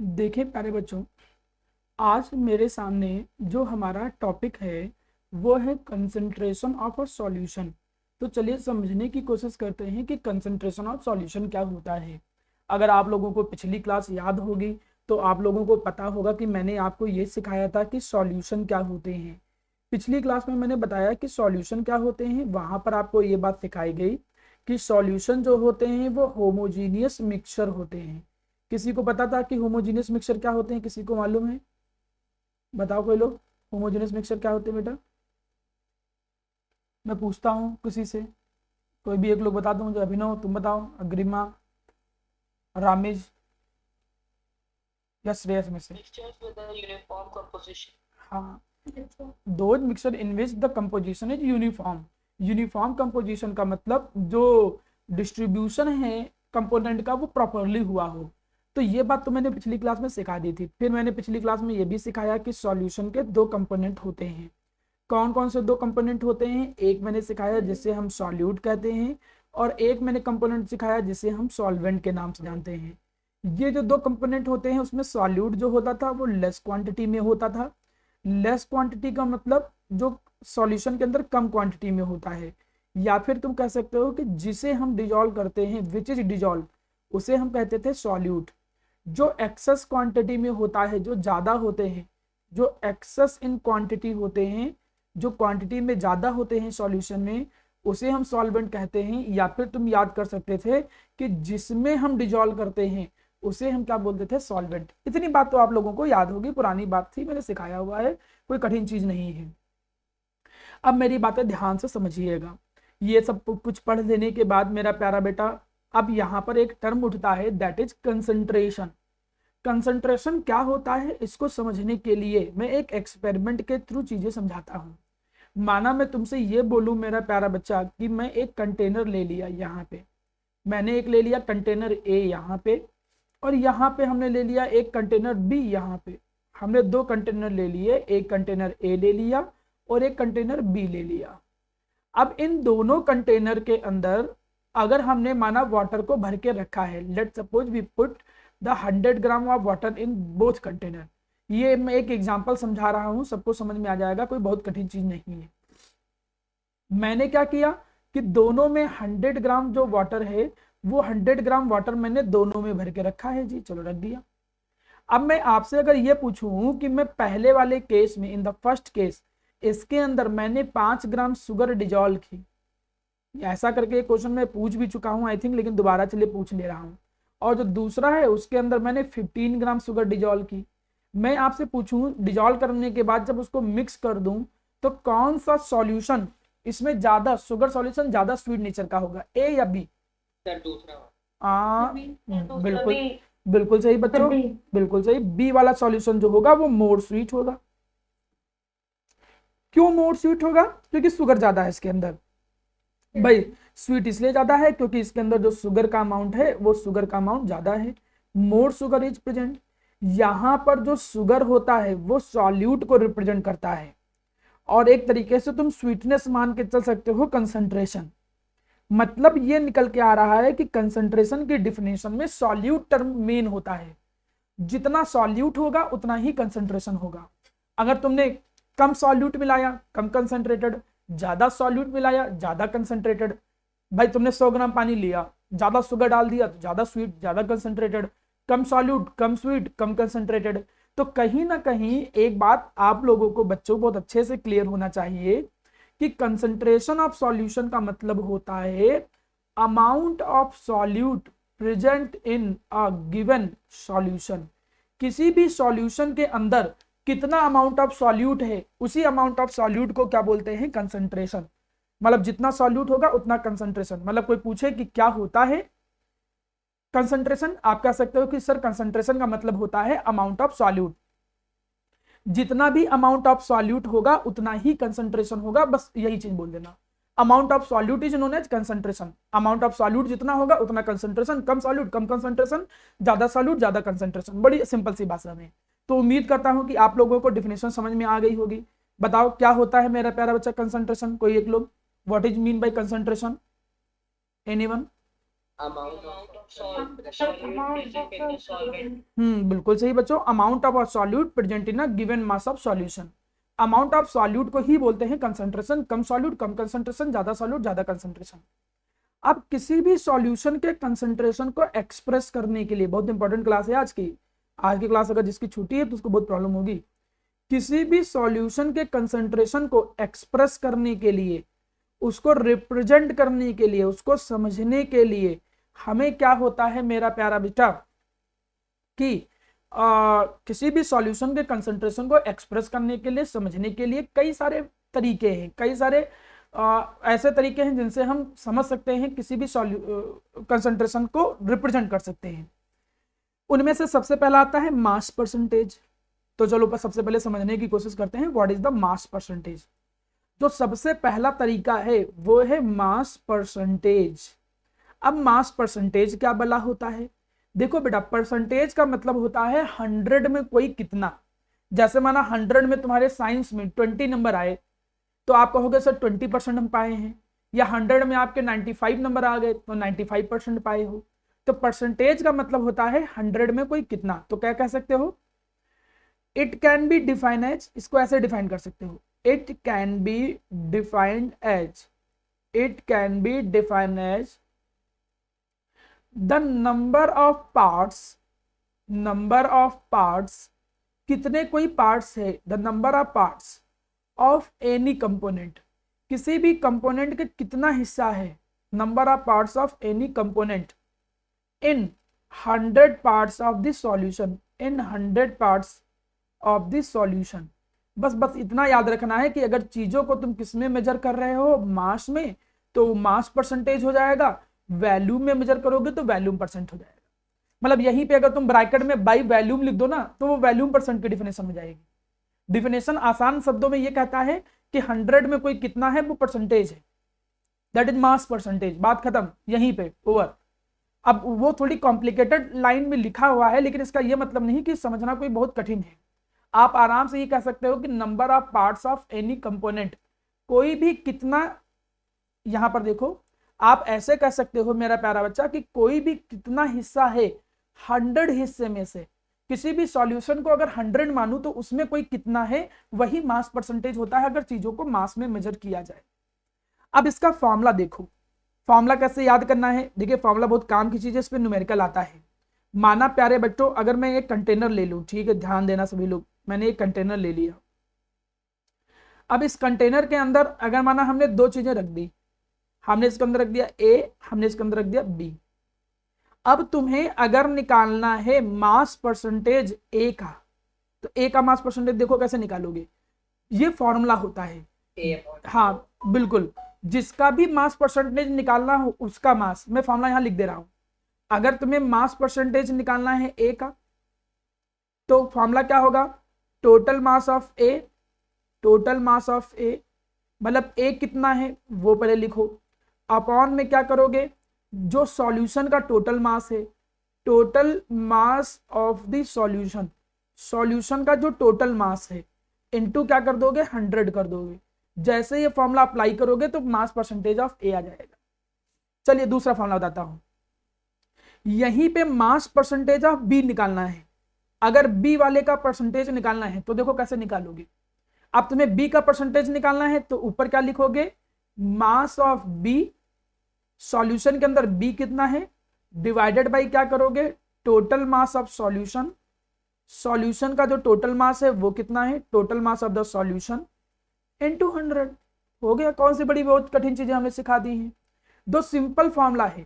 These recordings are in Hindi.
देखिए प्यारे बच्चों, आज मेरे सामने जो हमारा टॉपिक है वो है कंसंट्रेशन ऑफ अ सॉल्यूशन। तो चलिए समझने की कोशिश करते हैं कि कंसंट्रेशन ऑफ सॉल्यूशन क्या होता है। अगर आप लोगों को पिछली क्लास याद होगी तो आप लोगों को पता होगा कि मैंने आपको ये सिखाया था कि सॉल्यूशन क्या होते हैं। पिछली क्लास में मैंने बताया कि सॉल्यूशन क्या होते हैं, वहां पर आपको ये बात सिखाई गई कि सॉल्यूशन जो होते हैं वो होमोजीनियस मिक्सचर होते हैं। किसी को पता था कि होमोजीनियस मिक्सचर क्या होते हैं? किसी को मालूम है? बताओ कोई लोग, होमोजेनियस मिक्सचर क्या होते हैं बेटा? मैं पूछता हूँ किसी से, कोई भी एक लोग बता दो मुझे। अभिनव तुम बताओ, अग्रिमा, रामेश या श्रेयस में से। Mixtures with a uniform composition. हाँ, those mixture in which the composition is uniform. Uniform composition का मतलब जो डिस्ट्रीब्यूशन है कंपोनेंट का वो प्रॉपरली हुआ हो। तो ये बात तो मैंने पिछली क्लास में सिखा दी थी। फिर मैंने पिछली क्लास में ये भी सिखाया कि सॉल्यूशन के दो कंपोनेंट होते हैं। कौन कौन से दो कंपोनेंट होते हैं? एक मैंने सिखाया जिसे हम सॉल्यूट कहते हैं, और एक मैंने कंपोनेंट सिखाया जिसे हम सॉल्वेंट के नाम से जानते हैं। ये जो दो कंपोनेंट होते हैं उसमें सॉल्यूट जो होता था वो लेस क्वांटिटी में होता था। लेस क्वांटिटी का मतलब जो सॉल्यूशन के अंदर कम क्वांटिटी में होता है, या फिर तुम कह सकते हो कि जिसे हम डिजॉल्व करते हैं, विच इज डिजॉल्व, उसे हम कहते थे सॉल्यूट। जो एक्सेस क्वांटिटी में होता है, जो ज्यादा होते हैं, जो एक्सेस इन क्वांटिटी होते हैं, जो क्वांटिटी में ज्यादा होते हैं सॉल्यूशन में, उसे हम सॉल्वेंट कहते हैं। या फिर तुम याद कर सकते थे कि जिसमें हम डिजॉल्व करते हैं उसे हम क्या बोलते थे? सॉल्वेंट। इतनी बात तो आप लोगों को याद होगी, पुरानी बात थी, मैंने सिखाया हुआ है, कोई कठिन चीज नहीं है। अब मेरी बातें ध्यान से समझिएगा। ये सब कुछ पढ़ लेने के बाद मेरा प्यारा बेटा, अब यहाँ पर एक टर्म उठता है, दैट इज कंसंट्रेशन। कंसंट्रेशन क्या होता है इसको समझने के लिए मैं एक एक्सपेरिमेंट के थ्रू चीजें समझाता हूँ। माना मैं तुमसे ये बोलूं मेरा प्यारा बच्चा कि मैं एक कंटेनर ले लिया, यहाँ पे मैंने एक ले लिया कंटेनर ए यहाँ पे, और यहाँ पे हमने ले लिया एक कंटेनर बी यहाँ पे। हमने दो कंटेनर ले लिए, एक कंटेनर ए ले लिया और एक कंटेनर बी ले लिया। अब इन दोनों कंटेनर के अंदर अगर हमने माना वाटर को भर के रखा है, let suppose we put the 100 gram of water in both container. ये मैं एक एग्जांपल समझा रहा हूं, सबको समझ में आ जाएगा, कोई बहुत कठिन चीज नहीं है। मैंने क्या किया कि दोनों में 100 ग्राम जो वाटर है वो 100 ग्राम वाटर मैंने दोनों में भर के रखा है जी, चलो रख दिया। अब मैं आपसे अगर ये पूछूं कि मैं पहले वाले केस में, इन द फर्स्ट केस, इसके अंदर मैंने 5 ग्राम शुगर डिजॉल्व की, ऐसा करके क्वेश्चन में पूछ भी चुका हूं आई थिंक, लेकिन दोबारा चलिए पूछ ले रहा हूं। और जो दूसरा है उसके अंदर मैंने 15 ग्राम शुगर डिजॉल्व की। मैं आपसे पूछूं डिजॉल्व करने के बाद जब उसको मिक्स कर दूं तो कौन सा सॉल्यूशन इसमें ज्यादा शुगर सॉल्यूशन ज्यादा स्वीट नेचर का होगा, ए या बी? सर दूसरा बिल्कुल, बिल्कुल सही बच्चों, बिल्कुल सही। बी वाला सॉल्यूशन जो होगा वो मोर स्वीट होगा। क्यों मोर स्वीट होगा? क्योंकि शुगर ज्यादा है इसके अंदर। भाई स्वीट इसलिए ज्यादा है क्योंकि इसके अंदर जो शुगर का अमाउंट है वो शुगर का अमाउंट ज्यादा है। मोर शुगर इज प्रेजेंट। यहां पर जो शुगर होता है वो सॉल्यूट को रिप्रेजेंट करता है, और एक तरीके से तुम स्वीटनेस मान के चल सकते हो कंसंट्रेशन। मतलब ये निकल के आ रहा है कि कंसंट्रेशन की डिफिनेशन में सॉल्यूट टर्म मेन होता है। जितना सॉल्यूट होगा उतना ही कंसंट्रेशन होगा। अगर तुमने कम सॉल्यूट मिलाया कम कंसंट्रेटेड, ज्यादा सॉल्यूट मिलाया ज्यादा कंसंट्रेटेड। भाई तुमने 100 ग्राम पानी लिया, ज्यादा शुगर डाल दिया तो ज्यादा स्वीट ज्यादा कंसंट्रेटेड, कम सॉल्यूट कम स्वीट कम कंसंट्रेटेड। तो कहीं ना कहीं एक बात आप लोगों को बच्चों बहुत अच्छे से क्लियर होना चाहिए कि कंसंट्रेशन ऑफ सॉल्यूशन का मतलब होता है amount of solute present in a given solution. किसी भी सॉल्यूशन के अंदर कितना अमाउंट ऑफ सॉल्यूट है, उसी अमाउंट ऑफ सॉल्यूट को क्या बोलते हैं? कंसंट्रेशन। मतलब जितना सॉल्यूट होगा उतना कंसंट्रेशन। मतलब कोई पूछे कि क्या होता है कंसंट्रेशन, आप कह सकते हो कि सर कंसंट्रेशन का मतलब होता है अमाउंट ऑफ सॉल्यूट। जितना भी अमाउंट ऑफ सॉल्यूट होगा उतना ही कंसंट्रेशन होगा, बस यही चीज बोल देना। Amount of solute is known as concentration. Amount of solute जितना होगा उतना कंसंट्रेशन, कम सॉल्यूट कम कंसंट्रेशन, ज्यादा सॉल्यूट ज्यादा कंसंट्रेशन। बड़ी सिंपल सी भाषा में। तो उम्मीद करता हूं कि आप लोगों को डिफिनेशन समझ में आ गई होगी। बताओ क्या होता है मेरा प्यारा बच्चा कंसंट्रेशन? कोई एक लोग, what is mean by concentration? Anyone? amount of solute present in the solvent. बिल्कुल सही बच्चों, amount of solute present in a given mass of solution. Amount of solute को ही बोलते हैं कंसंट्रेशन, कम सॉल्यूट कम कंसंट्रेशन, ज्यादा सॉल्यूट ज्यादा कंसंट्रेशन। अब किसी भी सॉल्यूशन के कंसंट्रेशन को एक्सप्रेस करने के लिए, बहुत इंपॉर्टेंट क्लास है आज की क्लास अगर जिसकी छुट्टी है तो उसको बहुत प्रॉब्लम होगी। किसी भी सॉल्यूशन के कंसंट्रेशन को एक्सप्रेस करने के लिए, उसको रिप्रेजेंट करने के लिए, उसको समझने के लिए हमें क्या होता है मेरा प्यारा बेटा कि किसी भी सॉल्यूशन के कंसंट्रेशन को एक्सप्रेस करने के लिए, समझने के लिए कई सारे तरीके हैं, कई सारे ऐसे तरीके हैं जिनसे हम समझ सकते हैं, किसी भी कंसंट्रेशन को रिप्रेजेंट कर सकते हैं। उनमें से सबसे पहला आता है मास परसेंटेज। तो चलो सबसे पहले समझने की कोशिश करते हैं what is the mass percentage. जो सबसे पहला तरीका है वो है मास परसेंटेज। अब मास परसेंटेज क्या बला होता है? देखो बेटा, परसेंटेज का मतलब होता है 100 में कोई कितना। जैसे माना 100 में तुम्हारे साइंस में 20 नंबर आए तो आप कहोगे सर 20% हम पाए हैं, या 100 में आपके 95 नंबर आ गए तो 95% पाए हो। तो परसेंटेज का मतलब होता है 100 में कोई कितना। तो क्या कह सकते हो? It can be define as, इसको ऐसे डिफाइन कर सकते हो, it can be defined as, it can be defined as the number of parts, कितने कोई पार्ट्स है, the number of parts of any component, किसी भी कंपोनेंट के कितना हिस्सा है, number of parts of any component in 100 parts of the solution, in 100 parts of the solution. बस इतना याद रखना है कि अगर चीजों को तुम किस में मेजर कर रहे हो, मास में, तो मास परसेंटेज हो जाएगा, वैल्यूम में मेजर करोगे तो वैल्यूम परसेंट हो जाएगा। मतलब यहीं पे अगर तुम ब्रैकेट में बाई वैल्यूम लिख दो ना तो वो वैल्यूम परसेंट की डिफिनेशन हो जाएगी। डिफिनेशन आसान शब्दों में ये कहता है कि 100 में कोई कितना है वो परसेंटेज है, दैट इज मास परसेंटेज। बात खत्म, यहीं पे ओवर। अब वो थोड़ी कॉम्प्लिकेटेड लाइन में लिखा हुआ है, लेकिन इसका ये मतलब नहीं कि समझना कोई बहुत कठिन है। आप आराम से ये कह सकते हो कि number of parts of any component, कोई भी कितना, यहां पर देखो आप ऐसे कह सकते हो मेरा प्यारा बच्चा कि कोई भी कितना हिस्सा है 100 हिस्से में से, किसी भी सॉल्यूशन को अगर 100 मानूं तो उसमें कोई कितना है, वही मास परसेंटेज होता है अगर चीजों को मास में मेजर किया जाए। अब इसका फॉर्मूला देखो, फॉर्मूला कैसे याद करना है। देखिए फॉर्मूला बहुत काम की चीज है, इस पर न्यूमेरिकल आता है। माना प्यारे बच्चों अगर मैं एक कंटेनर ले लूं, ठीक है ध्यान देना सभी लोग, मैंने एक कंटेनर ले लिया। अब इस कंटेनर के अंदर अगर माना हमने दो चीजें रख दी, हमने इसके अंदर रख दिया ए, हमने इसके अंदर रख दिया बी। अब तुम्हें अगर निकालना है मास परसेंटेज ए का, तो ए का मास परसेंटेज देखो कैसे निकालोगे, ये फॉर्मूला होता है। हाँ बिल्कुल, जिसका भी मास परसेंटेज निकालना हो उसका मास, मैं फॉर्मूला यहां लिख दे रहा हूं। अगर तुम्हें मास परसेंटेज निकालना है ए का तो फॉर्मूला क्या होगा, total mass of a, total mass of a मतलब ए कितना है वो पहले लिखो, अपॉन में क्या करोगे, जो सॉल्यूशन का टोटल मास है, total mass of the solution, solution का जो टोटल मास है इनटू क्या कर दोगे, 100 कर दोगे। जैसे ये फॉर्मूला अप्लाई करोगे तो मास परसेंटेज ऑफ ए आ जाएगा। चलिए दूसरा फॉर्मूला बताता हूं, यहीं पे मास परसेंटेज ऑफ बी निकालना है। अगर बी वाले का परसेंटेज निकालना है तो देखो कैसे निकालोगे। अब तुम्हें बी का परसेंटेज निकालना है तो ऊपर क्या लिखोगे, मास ऑफ बी, सॉल्यूशन के अंदर बी कितना है, डिवाइडेड बाई क्या करोगे, total mass of solution, solution का जो टोटल मास है वो कितना है, total mass of the solution into 100। हो गया। कौन सी बड़ी बहुत कठिन चीजें हमने सिखा दी हैं। दो सिंपल फॉर्मूला है।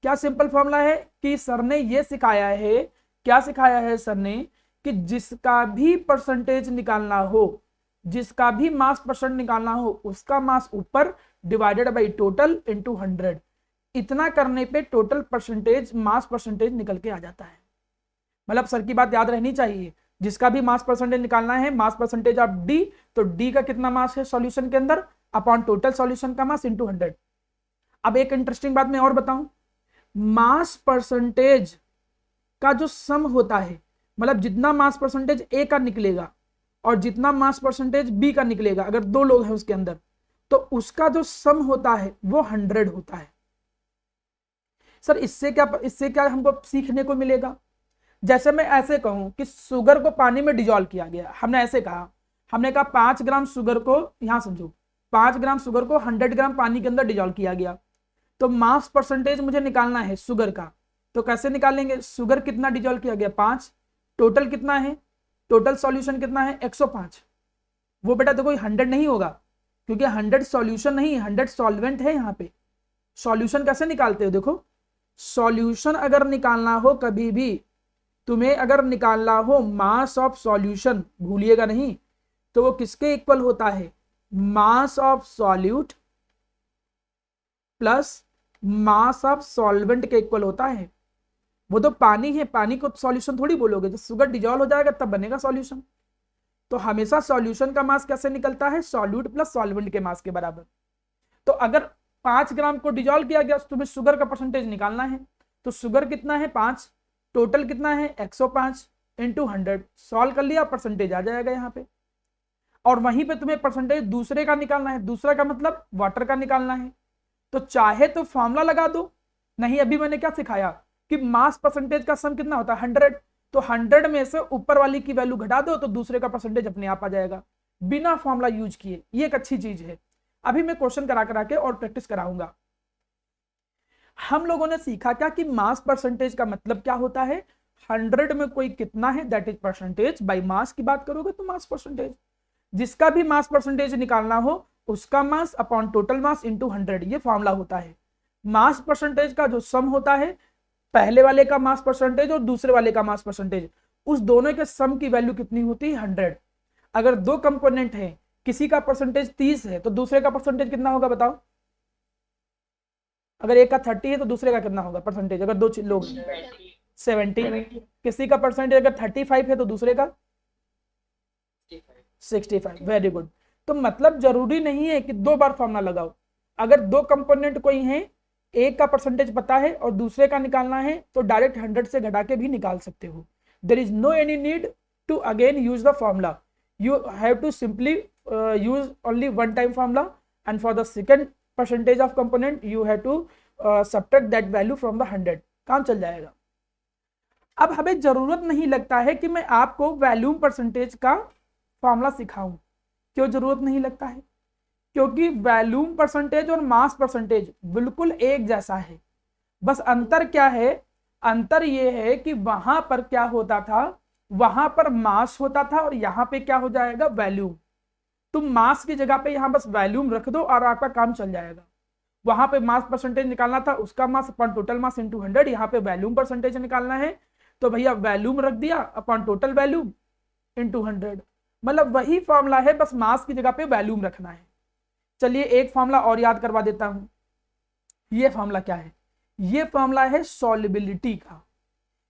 क्या सिंपल फॉर्मूला है कि सर ने ये सिखाया है, क्या सिखाया है सर ने, कि जिसका भी परसेंटेज निकालना हो, जिसका भी मास परसेंट निकालना हो उसका मास ऊपर डिवाइडेड बाई टोटल इनटू 100। इतना करने पे टोटल परसेंटेज, मास परसेंटेज निकल के आ जाता है। मतलब सर की बात याद रहनी चाहिए, जिसका भी मास परसेंटेज निकालना है, मास परसेंटेज ऑफ डी, तो डी का कितना मास है सॉल्यूशन के अंदर अपॉन टोटल सॉल्यूशन का मास इनटू 100। अब एक इंटरेस्टिंग बात मैं और बताऊं, मास परसेंटेज का जो सम होता है, मतलब जितना मास परसेंटेज ए का निकलेगा और जितना मास परसेंटेज बी का निकलेगा, अगर दो लोग हैं उसके अंदर, तो उसका जो सम होता है वो 100 होता है। सर इससे क्या हमको सीखने को मिलेगा? जैसे मैं ऐसे कहूं कि शुगर को पानी में डिजोल्व किया गया, हमने ऐसे कहा, हमने कहा 5 ग्राम शुगर को, यहां समझो 5 ग्राम शुगर को 100 ग्राम पानी के अंदर डिजोल्व किया गया, तो मास परसेंटेज मुझे निकालना है शुगर का। तो कैसे निकालेंगे? शुगर कितना डिजोल्व किया गया? 5। टोटल कितना है? टोटल सॉल्यूशन कितना है? 105। वो बेटा देखो 100 नहीं होगा, क्योंकि 100 सॉल्यूशन नहीं, 100 सॉल्वेंट है यहाँ पे। सॉल्यूशन कैसे निकालते हो? देखो सॉल्यूशन अगर निकालना हो, कभी भी तुम्हें अगर निकालना हो मास ऑफ सॉल्यूशन, भूलिएगा नहीं, तो वो किसके इक्वल होता है? Mass of solute plus mass of solvent के इक्वल होता है। वो तो पानी है, पानी को सॉल्यूशन थोड़ी बोलोगे, जब शुगर डिजॉल्व हो जाएगा तब बनेगा सॉल्यूशन। तो हमेशा सॉल्यूशन का मास कैसे निकलता है? सॉल्यूट प्लस सॉल्वेंट के मास के बराबर। तो अगर 5 ग्राम को डिजॉल्व किया गया तो तुम्हें शुगर का परसेंटेज निकालना है, तो शुगर कितना है? 5। टोटल कितना है? 105 इंटू 100। सॉल्व कर लिया, परसेंटेज आ जाएगा यहाँ पे। और वहीं पे तुम्हें परसेंटेज दूसरे का निकालना है, दूसरा का मतलब वाटर का निकालना है। तो चाहे तो फॉर्मूला लगा दो, नहीं अभी मैंने क्या सिखाया कि मास परसेंटेज का सम कितना होता है? 100। तो 100 में से ऊपर वाली की वैल्यू घटा दो तो दूसरे का परसेंटेज अपने आप आ जाएगा, बिना फॉर्मूला यूज किए। ये एक अच्छी चीज है। अभी मैं क्वेश्चन करा के और प्रैक्टिस कराऊंगा। हम लोगों ने सीखा क्या कि मास परसेंटेज का मतलब क्या होता है? 100 में कोई कितना है, that is percentage. By mass की बात करोगे तो मास परसेंटेज। जिसका भी मास परसेंटेज निकालना हो उसका mass upon total mass into 100, ये फॉर्मूला होता है। मास परसेंटेज का जो सम होता है, पहले वाले का मास परसेंटेज और दूसरे वाले का मास परसेंटेज, उस दोनों के सम की वैल्यू कितनी होती है? 100। अगर दो कंपोनेंट है, किसी का परसेंटेज 30 है तो दूसरे का परसेंटेज कितना होगा बताओ? अगर एक का 30 है तो दूसरे का कितना होगा परसेंटेज? अगर दो लोग 70, किसी का परसेंटेज अगर 35 है तो दूसरे का 65। Very good. तो मतलब जरूरी नहीं है कि 2 बार फॉर्मूला लगाओ। अगर दो कंपोनेंट कोई है, एक का परसेंटेज पता है और दूसरे का निकालना है, तो डायरेक्ट 100 से घटा के भी निकाल सकते हो। There is no any need to again use the formula. You have to simply use only one time formula, and for the second percentage of component you have to subtract that value from the 100। काम चल जाएगा। अब हमें जरूरत नहीं लगता है कि मैं आपको वैल्यूम परसेंटेज का फॉर्मूला सिखाऊं। क्यों जरूरत नहीं लगता है? क्योंकि वैल्यूम परसेंटेज और मास परसेंटेज बिल्कुल एक जैसा है। बस अंतर क्या है? अंतर ये है कि वहां पर क्या होता था, वहां पर मास होता था और यहां पे क्या हो जाएगा? वैल्यूम। तुम मास की जगह पे यहां बस वैल्यूम रख दो और आपका काम चल जाएगा। वहां पे मास परसेंटेज निकालना था, उसका mass upon total mass into 100। यहाँ पे वैल्यूम परसेंटेज निकालना है तो भैया वैल्यूम रख दिया अपॉन टोटल वैल्यूम इंटू 100। मतलब वही फॉर्मूला है, बस मास की जगह पे वैल्यूम रखना है। चलिए एक फॉर्मूला और याद करवा देता हूं। ये फॉर्मूला क्या है? ये फॉर्मूला है सॉल्युबिलिटी का।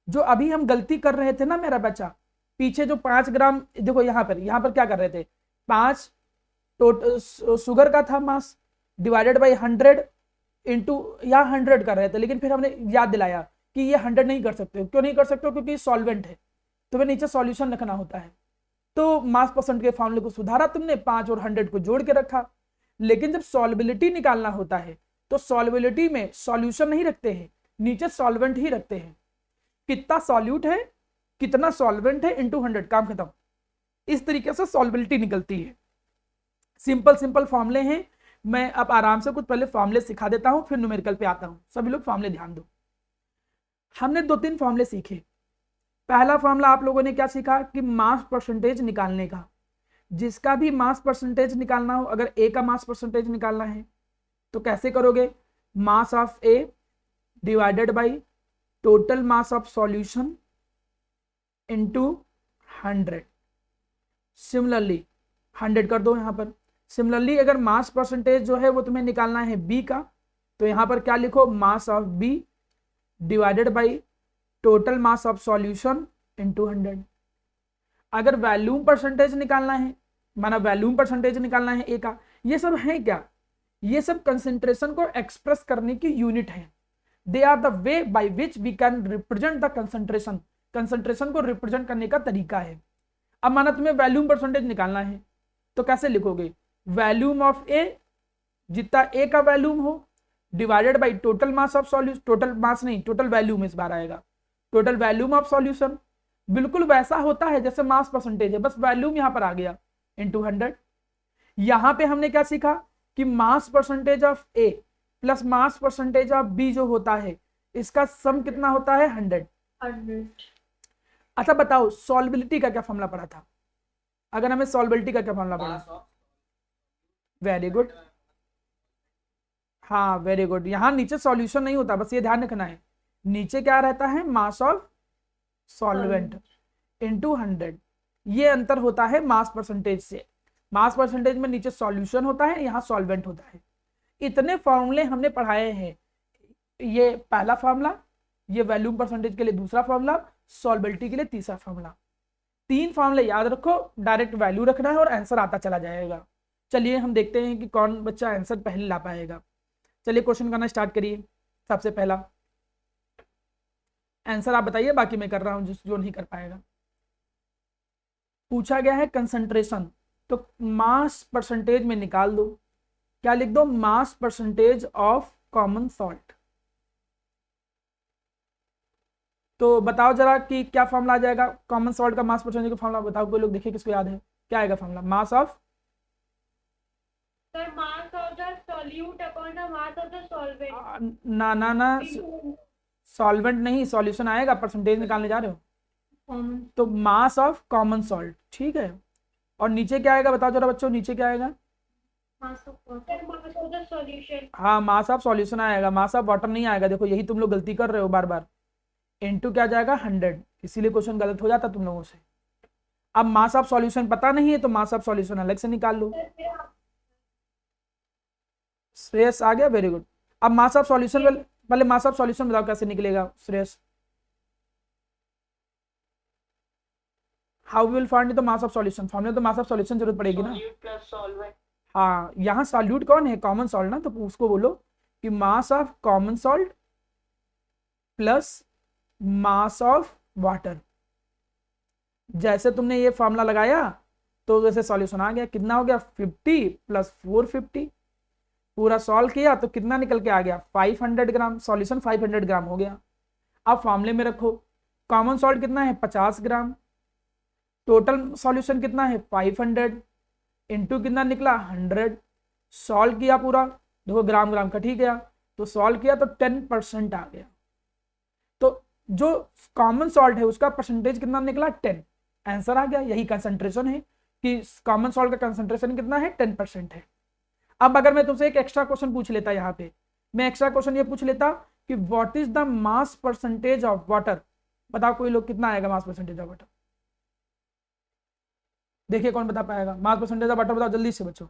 जो अभी हम गलती कर रहे थे ना मेरा बच्चा, पीछे जो 5 ग्राम, देखो यहां पर क्या कर रहे थे? 5 टोटल शुगर का था मास डिवाइडेड बाई 100 इंटू, यहाँ 100 कर रहे थे, लेकिन फिर हमने याद दिलाया कि ये 100 नहीं कर सकते हो। क्यों नहीं कर सकते हो? क्योंकि सॉल्वेंट है, तुम्हें नीचे सॉल्यूशन रखना होता है। तो मास परसेंट के फॉर्मूले को सुधारा तुमने, 5 और 100 को जोड़ के रखा। लेकिन जब सॉल्युबिलिटी निकालना होता है तो सॉल्युबिलिटी में सॉल्यूशन नहीं रखते हैं, नीचे सॉल्वेंट ही रखते हैं। कितना सॉल्यूट है, कितना सॉल्वेंट है इंटू 100, काम खत्म। इस तरीके से सॉल्युबिलिटी निकलती है। सिंपल सिंपल फॉर्मूले हैं। मैं अब आराम से कुछ पहले फॉर्मूले सिखा देता हूं, फिर न्यूमेरिकल पे आता हूं। सभी लोग फॉर्मूले ध्यान दो। हमने 2-3 फॉर्मूले सीखे। पहला फॉर्मूला आप लोगों ने क्या सीखा कि मास परसेंटेज निकालने का। जिसका भी मास परसेंटेज निकालना हो, अगर ए का मास परसेंटेज निकालना है तो कैसे करोगे? मास of A divided by total mass of solution into 100। Similarly 100 कर दो यहां पर। सिमिलरली अगर मास परसेंटेज जो है वो तुम्हें निकालना है बी का, तो यहां पर क्या लिखो? Mass of B divided by total mass of solution into 100। अगर वैल्यूम परसेंटेज निकालना है, माना वैल्यूम परसेंटेज निकालना है ए का, ये सब है क्या? ये सब कंसंट्रेशन को एक्सप्रेस करने की यूनिट है। They are the way by which we can represent the concentration. Concentration को रिप्रेजेंट करने का तरीका है। अब माना तुम्हें वैल्यूम परसेंटेज निकालना है तो कैसे लिखोगे? वैल्यूम ऑफ ए, जितना ए का वैल्यूम हो divided by total mass of solution, total mass नहीं, टोटल वैल्यूम इस बार आएगा, टोटल वैल्यूम ऑफ सॉल्यूशन। बिल्कुल वैसा होता है जैसे मास परसेंटेज है, बस वैल्यूम यहाँ पर आ गया इंटू 100। यहाँ पे हमने क्या सीखा कि mass percentage of A plus mass percentage of B जो होता है, इसका सम कितना होता है 100। 100। अच्छा बताओ सॉल्बिलिटी का क्या फॉर्मूला पड़ा था, अगर हमें सॉल्बिलिटी का क्या फॉर्मूला पड़ा? मास ऑफ वेरी गुड, हाँ वेरी गुड। यहाँ नीचे सॉल्यूशन नहीं होता, बस ये ध्यान रखना है, नीचे क्या रहता है, मास ऑफ सॉल्वेंट इनटू 100। ये अंतर होता है मास परसेंटेज से। मास परसेंटेज में नीचे सॉल्यूशन होता है, यहाँ सॉल्वेंट होता है। इतने फॉर्मूले हमने पढ़ाए हैं, ये पहला फॉर्मूला, ये वैल्यूम परसेंटेज के लिए दूसरा फॉर्मूला, सॉल्बिलिटी के लिए तीसरा फॉर्मूला। 3 फॉर्मूले याद रखो, डायरेक्ट वैल्यू रखना है और आंसर आता चला जाएगा। चलिए हम देखते हैं कि कौन बच्चा आंसर पहले ला पाएगा। चलिए क्वेश्चन करना स्टार्ट करिए। सबसे पहला आंसर आप बताइए, बाकी मैं कर रहा हूं जो नहीं कर पाएगा। पूछा गया है कंसंट्रेशन, तो मास परसेंटेज में निकाल दो। क्या लिख दो? मास परसेंटेज ऑफ कॉमन सॉल्ट। तो बताओ जरा कि क्या फॉर्मूला आ जाएगा कॉमन सॉल्ट का मास परसेंटेज का फॉर्मूला बताओ, कोई लोग देखिए किसको याद है, क्या आएगा formula? Mass of sir mass of the solute upon the mass of the solvent. ना सॉल्वेंट नहीं, सॉल्यूशन आएगा, परसेंटेज निकालने जा रहे हो तो मास ऑफ कॉमन सॉल्ट, ठीक है। और नीचे क्या आएगा बताओ जरा बच्चों, नीचे क्या आएगा? Mass of the solution. हाँ मास ऑफ सॉल्यूशन आएगा, मास ऑफ वाटर नहीं आएगा। देखो यही तुम लोग गलती कर रहे हो बार बार, इनटू क्या जाएगा 100, इसीलिए क्वेश्चन गलत हो जाता तुम लोगों से। अब मास ऑफ सॉल्यूशन पता नहीं है तो मास ऑफ सॉल्यूशन अलग से निकाल लो। श्रेयस आ गया, वेरी गुड। अब मास ऑफ सॉल्यूशन, पहले मास ऑफ सॉल्यूशन बताओ कैसे निकलेगा Shreyas? How will find the mass of solution? Formula तो मास ऑफ सॉल्यूशन जरूरत पड़ेगी ना। Solute plus solvent. हाँ यहाँ सॉल्यूट कौन है? कॉमन सॉल्ट ना, तो उसको बोलो कि mass of common salt plus mass of water. जैसे तुमने ये फॉर्मूला लगाया तो वैसे सॉल्यूशन आ गया, कितना हो गया 50 प्लस 450। पूरा सॉल्व किया तो कितना निकल के आ गया 500 ग्राम, सॉल्यूशन 500 ग्राम हो गया। अब फॉर्मूले में रखो, कॉमन सॉल्ट कितना है 50 ग्राम, टोटल सॉल्यूशन कितना है 500 इंटू कितना निकला 100। सॉल्व किया पूरा, देखो ग्राम ग्राम कट ही गया, तो सॉल्व किया तो 10% आ गया। तो जो कॉमन सॉल्ट है उसका परसेंटेज कितना निकला 10, आंसर आ गया। यही कंसंट्रेशन है कि कॉमन सॉल्ट का कंसंट्रेशन कितना है 10% है। अब अगर मैं तुमसे एक एक्स्ट्रा क्वेश्चन पूछ लेता, यहाँ पे मैं एक्स्ट्रा क्वेश्चन ये पूछ लेता कि what is the mass percentage of water, बताओ कोई लोग कितना आएगा मास परसेंटेज ऑफ वाटर? देखिए कौन बता पाएगा मास परसेंटेज ऑफ वाटर, बताओ जल्दी से बच्चों।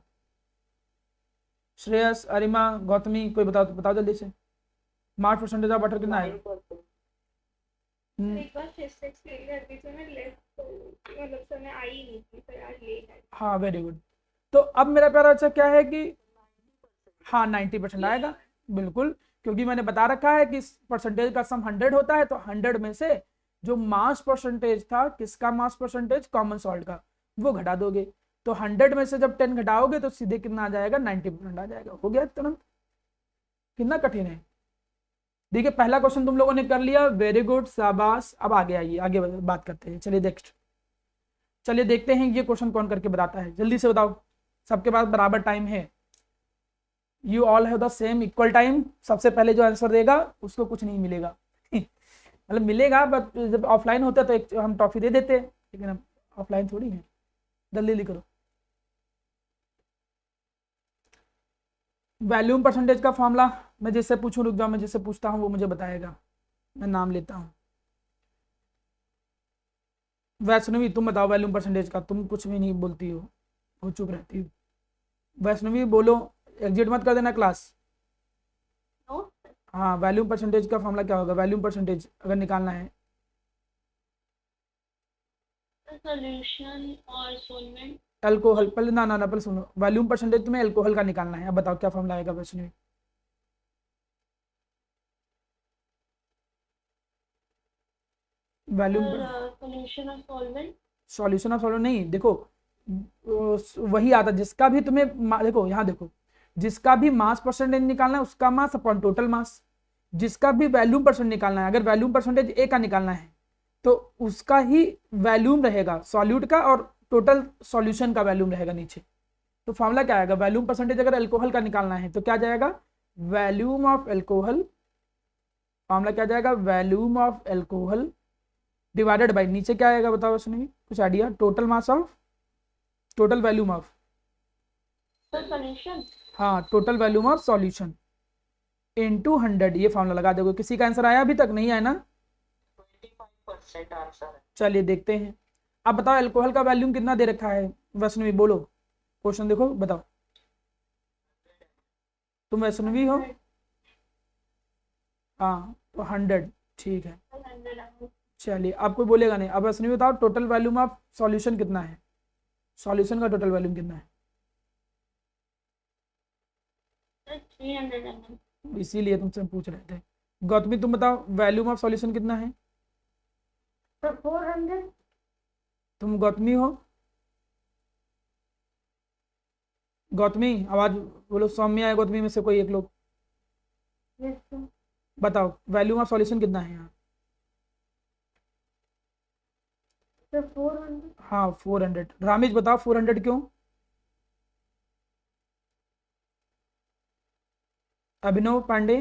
श्रेयस, अरिमा, गौतमी, कोई बताओ, तो बताओ जल्दी से मास परसेंटेज ऑफ वाटर कितना आएगा? एक बार 6 ले करती थी मैं, लेफ्ट मतलब समय आई नहीं थी, तो यार लेट आई। हाँ वेरी गुड। तो अब मेरा प्यारा बच्चा क्या है कि हाँ 90% आएगा, बिल्कुल, क्योंकि मैंने बता रखा है कि परसेंटेज का सम 100 होता है, तो 100 में से जो मास परसेंटेज था, किसका मास परसेंटेज? कॉमन सॉल्ट का, वो घटा दोगे। तो 100 में से जब 10 घटाओगे तो सीधे कितना आ जाएगा 90% आ जाएगा। हो गया तुरंत, कितना कठिन है। देखिए पहला क्वेश्चन तुम लोगों ने कर लिया, वेरी गुड, शाबाश। अब आगे आइए, आगे बात करते हैं। चलिए नेक्स्ट, चलिए देखते हैं ये क्वेश्चन कौन करके बताता है, जल्दी से बताओ। सबके पास बराबर टाइम है, you all have the same equal time. सबसे पहले जो आंसर देगा उसको कुछ नहीं मिलेगा मतलब मिलेगा, बट जब ऑफलाइन होता है तो एक हम टॉफी दे देते, लेकिन अब ऑफलाइन थोड़ी है। जल्दी करो। वैल्यूम परसेंटेज का फॉर्मूला मैं जिससे पूछूं, रुक जाओ, मैं जिससे पूछता हूँ वो मुझे बताएगा। मैं नाम लेता हूँ, वैष्णवी तुम बताओ वैल्यूम परसेंटेज का। तुम कुछ भी नहीं बोलती हो चुप रहती हो। वैष्णवी बोलो, एग्जिट मत कर देना क्लास। हाँ वैल्यूम परसेंटेज का फॉर्मूला क्या होगा? वैल्यूम परसेंटेज अगर निकालना है, सॉल्यूशन और सॉल्वेंट। अल्कोहल, पहले ना पहले सुनो, वैल्यूम परसेंटेज तुम्हें अल्कोहल का निकालना है। अब बताओ क्या फॉर्मूला आएगा Vaishnavi? Volume solution of solvent. Solution of solvent नहीं, देखो वही आता जिसका भी तुम्हें देखो यहाँ देखो, जिसका भी मास परसेंटेज निकालना है उसका मास अपॉन टोटल मास, जिसका भी वैल्यूम परसेंट निकालना है, अगर वैल्यूम परसेंटेज ए का निकालना है तो उसका ही वैल्यूम रहेगा सॉल्यूट का और टोटल सॉल्यूशन का वैल्यूम रहेगा नीचे। तो फॉर्मूला क्या आएगा, वैल्यूम परसेंटेज अगर अल्कोहल का निकालना है तो क्या जाएगा, वैल्यूम ऑफ अल्कोहल, फॉर्मूला क्या जाएगा, volume of alcohol divided by नीचे क्या आएगा बताओ, उसने कुछ idea, total mass of, total volume of, solution, हाँ total volume of solution into 100, ये फॉर्मूला लगा दोगे। किसी का आंसर आया अभी तक, नहीं आया ना? 25% आंसर है। चलिए देखते हैं। अब बताओ अल्कोहल का वैल्यूम कितना दे रखा है, वैष्णवी बोलो, क्वेश्चन देखो बताओ, तुम वैष्णवी हो? हाँ तो 100, ठीक है। चलिए अब कोई बोलेगा नहीं। अब वैष्णवी बताओ टोटल वैल्यूम ऑफ सॉल्यूशन कितना है, सॉल्यूशन का टोटल वैल्यूम कितना है? 300 ml, इसीलिए तुमसे पूछ रहे थे। गौतमी तुम बताओ वैल्यूम ऑफ सॉल्यूशन कितना है? 400, तुम गौतमी हो? गौतमी आवाज बोलो, सौम्या है गौतमी में से कोई एक लोग, बताओ वैल्यूम ऑफ सॉल्यूशन कितना है यहाँ? 400, हाँ 400। रामेश बताओ 400 क्यों? Abhinav Pandey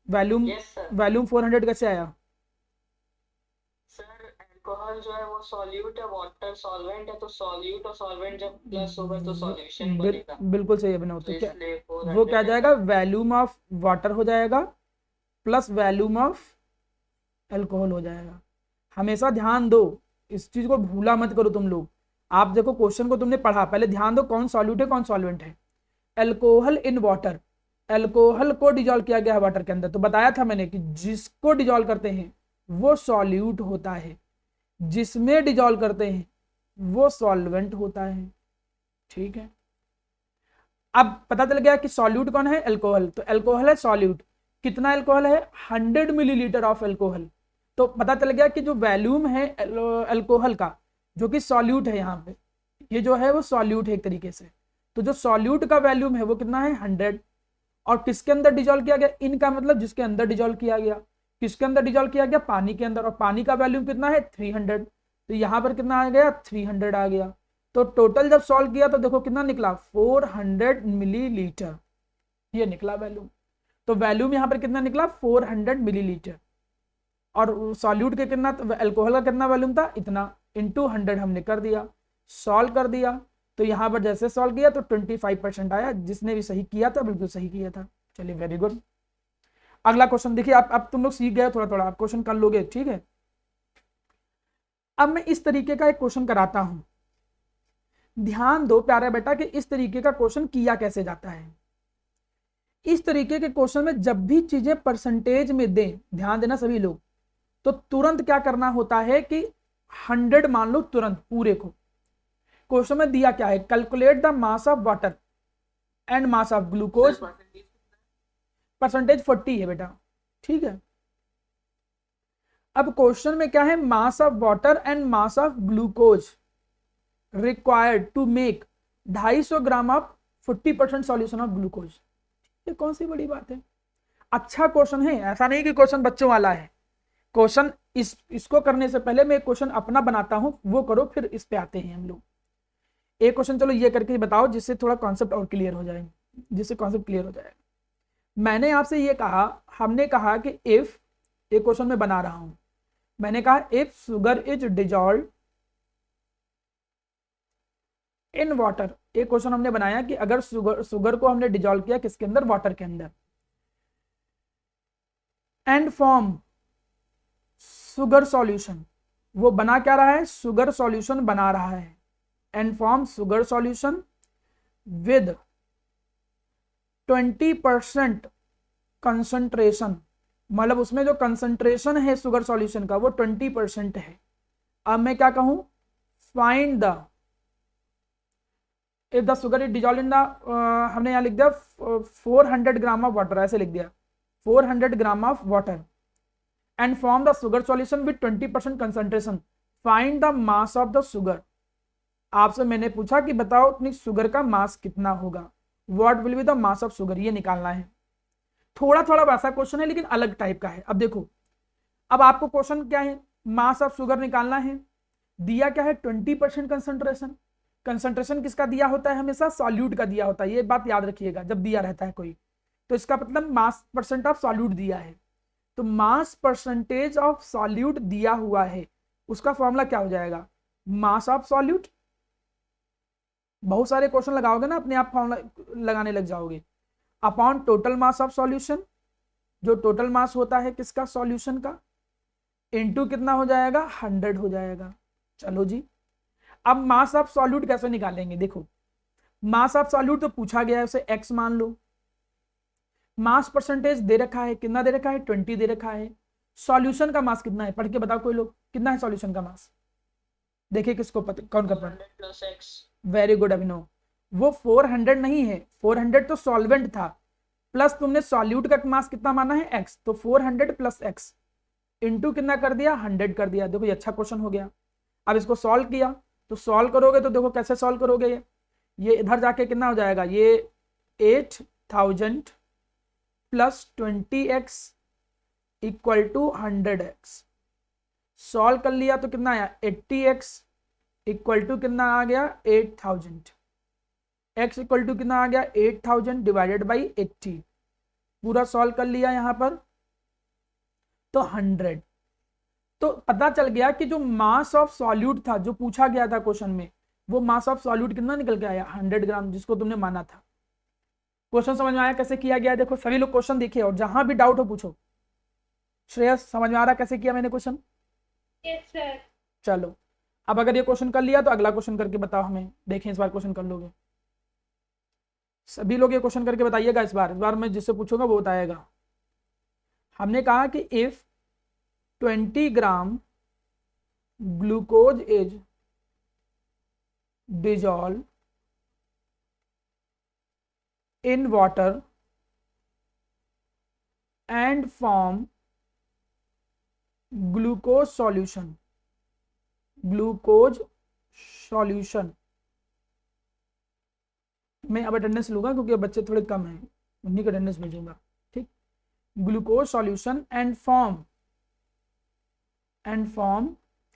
volume, yes sir. Volume 400 कैसे आया? सर अल्कोहल जो है वो सॉल्यूट है, वाटर सॉल्वेंट है, तो सॉल्यूट और सॉल्वेंट जब प्लस होगा तो सॉल्यूशन बनेगा, बिल्कुल सही अभिनव। तो तो क्या इसलिए वो क्या 400 जाएगा, वैल्यूम ऑफ वाटर हो जाएगा प्लस वैल्यूम ऑफ अल्कोहल हो जाएगा। हमेशा ध्यान दो, इस चीज को भूला मत करो तुम लोग। आप देखो क्वेश्चन को तुमने पढ़ा, पहले ध्यान दो कौन सॉल्यूट है कौन सॉल्वेंट है। अल्कोहल इन वाटर, अल्कोहल को डिजोल्व किया गया है वाटर के अंदर, तो बताया था मैंने कि जिसको डिजोल्व करते हैं वो सॉल्यूट होता है, जिसमें डिजोल्व करते हैं वो सॉल्वेंट होता है, ठीक है। अब पता चल गया कि सॉल्यूट कौन है, अल्कोहल, तो अल्कोहल है सॉल्यूट। कितना अल्कोहल है, 100 मिलीलीटर ऑफ अल्कोहल। तो पता चल गया कि जो वैल्यूम है अल्कोहल का, जो कि सॉल्यूट है, यहाँ पे ये जो है वो सॉल्यूट है एक तरीके से, तो जो सॉल्यूट का वैल्यूम है वो कितना है, 100। और किसके अंदर डिजोल्व किया गया, इनका मतलब जिसके अंदर डिजोल्व किया गया, किसके अंदर डिजोल्व किया गया, पानी के अंदर, और पानी का वैल्यूम कितना है 300, तो यहाँ पर कितना आ गया 300 आ गया। तो टोटल जब सॉल्व किया तो देखो कितना निकला 400 मिलीलीटर, ये निकला वैल्यूम। तो वैल्यूम यहाँ पर कितना निकला 400 मिलीलीटर, और सॉल्यूट के कितना, अल्कोहल का कितना वैल्यूम था, इतना, इंटू 100 हमने कर दिया, सॉल्व कर दिया। तो यहाँ पर जैसे सॉल्व किया तो 25% आया, जिसने भी सही किया था बिल्कुल सही किया था। चलिए वेरी गुड। अगला क्वेश्चन देखिए, अब तुम लोग सीख गए थोड़ा थोड़ा, आप क्वेश्चन कर लोगे, ठीक है। अब मैं इस तरीके का एक क्वेश्चन कराता हूं, ध्यान दो प्यारे बेटा कि इस तरीके का क्वेश्चन किया कैसे जाता है। इस तरीके के क्वेश्चन में जब भी चीजें परसेंटेज में दें, ध्यान देना सभी लोग, तो तुरंत क्या करना होता है कि 100 मान लो तुरंत पूरे को। क्वेश्चन में दिया क्या है, calculate the mass of water and mass of glucose, percentage 40 है बेटा, ठीक है। अब क्वेश्चन में क्या है, mass of water and mass of glucose required to make 250 gram of 40% solution of glucose. ये कौन सी बड़ी बात है, अच्छा क्वेश्चन है, ऐसा नहीं कि क्वेश्चन बच्चों वाला है। क्वेश्चन इसको करने से पहले मैं एक क्वेश्चन अपना बनाता हूं, वो करो, फिर इस पे आते हैं हम लोग। एक क्वेश्चन चलो ये करके बताओ, जिससे थोड़ा कॉन्सेप्ट और क्लियर हो जाए, जिससे कॉन्सेप्ट क्लियर हो जाए। मैंने आपसे ये कहा, हमने कहा कि इफ, एक क्वेश्चन में बना रहा हूं, मैंने कहा if sugar is dissolve in water, एक क्वेश्चन हमने बनाया कि अगर शुगर को हमने डिजॉल्व किया किसके अंदर, वाटर के अंदर, एंड फॉर्म शुगर सॉल्यूशन, वो बना क्या रहा है, शुगर सॉल्यूशन बना रहा है, and form sugar solution with 20% concentration, मतलब उसमें जो कंसंट्रेशन है शुगर सॉल्यूशन का वो 20% है। अब मैं क्या कहूं, find the, if the sugar is dissolve in the, हमने यहां लिख दिया 400 ग्राम ऑफ वाटर, ऐसे लिख दिया 400 ग्राम of water, and form the sugar solution with 20% concentration, find the mass of the sugar. आपसे मैंने पूछा कि बताओ अपनी शुगर का मास कितना होगा, what will be the mass of sugar, ये निकालना है। थोड़ा थोड़ा वैसा क्वेश्चन है लेकिन अलग टाइप का है। अब देखो, अब आपको क्वेश्चन क्या है, मास ऑफ शुगर निकालना है। दिया क्या है, 20% कंसंट्रेशन। कंसंट्रेशन किसका दिया होता है, हमेशा सॉल्यूट का दिया होता है, ये बात याद रखिएगा जब दिया रहता है कोई। तो इसका मतलब मास परसेंट ऑफ सॉल्यूट दिया है, तो मास परसेंटेज ऑफ सॉल्यूट दिया हुआ है, उसका फॉर्मूला क्या हो जाएगा, मास ऑफ सॉल्यूट। बहुत सारे क्वेश्चन लगाओगे ना, अपने आप फॉर्मूला लगाने लग जाओगे, upon total mass of solution, जो टोटल मास होता है किसका, सॉल्यूशन का, इनटू कितना हो जाएगा, 100 हो जाएगा। चलो जी, अब मास ऑफ सॉल्यूट कैसे निकालेंगे, देखो मास ऑफ सॉल्यूट तो पूछा गया है, उसे x मान लो। मास परसेंटेज दे रखा है, कितना दे रखा है, 20 दे रखा है। सॉल्यूशन का मास कितना है, पढ़ के बताओ कोई लोग, कितना है सॉल्यूशन का मास, देखिए किसको पता, कौन कर पा रहा है। 400 plus x। वेरी गुड अभिनव, वो 400 नहीं है, 400 तो सॉल्वेंट था, प्लस तुमने सॉल्यूट का मास कितना माना है, x, तो 400 प्लस x इंटू कितना कर दिया, 100 कर दिया। देखो ये अच्छा क्वेश्चन हो गया। अब इसको सॉल्व किया, तो सॉल्व करोगे तो देखो कैसे सॉल्व करोगे, ये इधर जाके कितना हो जाएगा, ये 8000 plus 20x equal to 100x। Solve कर लिया तो कितना आया, 80x इक्वल टू कितना आ गया, 8000। x इक्वल टू कितना आ गया, 8000 डिवाइडेड बाई 80। पूरा सॉल्व कर लिया यहाँ पर तो 100। तो पता चल गया कि जो मास ऑफ सॉल्यूट था, जो पूछा गया था क्वेश्चन में, वो मास ऑफ सॉल्यूट कितना निकल के आया, 100 ग्राम, जिसको तुमने माना था। क्वेश्चन समझ में आया कैसे किया गया, देखो सभी लोग क्वेश्चन देखिए और जहां भी डाउट हो पूछो। श्रेयस समझ में आ रहा कैसे किया मैंने क्वेश्चन, यस सर। चलो अब अगर ये क्वेश्चन कर लिया तो अगला क्वेश्चन करके बताओ हमें, देखें इस बार क्वेश्चन कर लोगे सभी लोग, ये क्वेश्चन करके बताइएगा। इस बार मैं जिससे पूछूंगा वो बताएगा। हमने कहा कि if 20 gram glucose is dissolve in water and form glucose solution, glucose solution. मैं अब अटेंडेंस लूंगा क्योंकि अब बच्चे थोड़े कम हैं, उन्हीं का अटेंडेंस भेजूंगा, ठीक। Glucose solution and form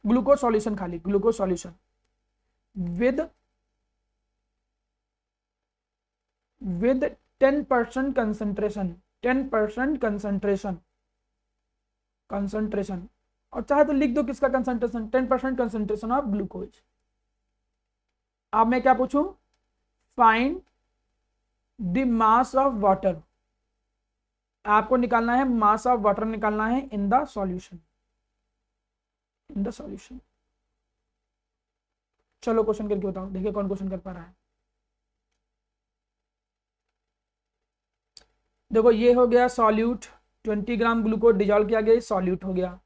glucose solution, खाली glucose solution with 10% concentration, 10% concentration, और चाहे तो लिख दो किसका कंसंट्रेशन, 10% कंसंट्रेशन ऑफ ग्लूकोज। अब मैं क्या पूछूं, find the mass of water, आपको निकालना है मास ऑफ वाटर, निकालना है in the solution, in the solution. चलो क्वेश्चन करके बताओ, देखिए कौन क्वेश्चन कर पा रहा है। देखो ये हो गया सॉल्यूट, 20 ग्राम ग्लूकोज डिजॉल्व किया गया, सॉल्यूट हो गया।